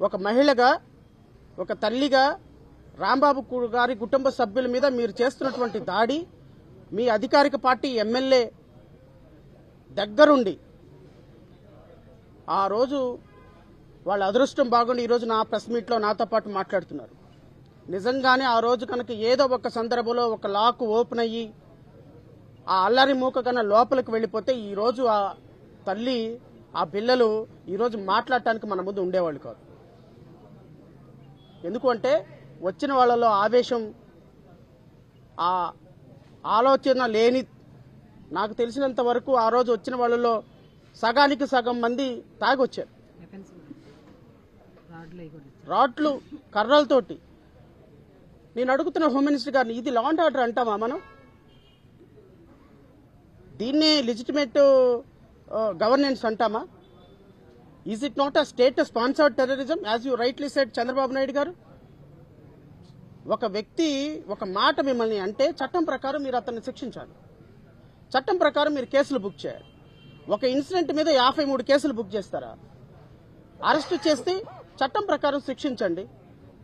ఒక మహిళగా, ఒక తల్లిగా రాంబాబు గారి కుటుంబ సభ్యుల మీద మీరు చేస్తున్నటువంటి దాడి, మీ అధికారిక పార్టీ ఎమ్మెల్యే దగ్గరుండి ఆ రోజు వాళ్ళ అదృష్టం బాగుండి ఈరోజు నా ప్రెస్ మీట్లో నాతో పాటు మాట్లాడుతున్నారు. నిజంగానే ఆ రోజు కనుక ఏదో ఒక సందర్భంలో ఒక లాక్ ఓపెన్ అయ్యి ఆ అల్లరి మూక కన్నా లోపలికి వెళ్ళిపోతే ఈరోజు ఆ తల్లి, ఆ పిల్లలు ఈరోజు మాట్లాడటానికి మన ముందు ఉండేవాళ్ళు కాదు. ఎందుకు అంటే వచ్చిన వాళ్ళలో ఆవేశం, ఆ ఆలోచన లేని, నాకు తెలిసినంత వరకు ఆ రోజు వచ్చిన వాళ్ళలో సగానికి సగం మంది తాగొచ్చారు. రాడ్లు, కర్రలతోటి. నేను అడుగుతున్న హోమ్ మినిస్టర్ గారిని, ఇది లా అండ్ ఆర్డర్ అంటామా మనం? దీన్నే లెజిటిమేట్ గవర్నెన్స్ అంటామా? Is it not a state sponsored terrorism as you rightly said Chandrababu Naidu garu? ఒక వ్యక్తి ఒక మాట మిమ్మల్ని అంటే చట్టం ప్రకారం మీరు అతన్ని శిక్షించాలి, చట్టం ప్రకారం మీరు కేసులు బుక్ చేయాలి. ఒక ఇన్సిడెంట్ మీద 53 కేసులు బుక్ చేస్తారా? అరెస్ట్ చేస్తే చట్టం ప్రకారం శిక్షించండి.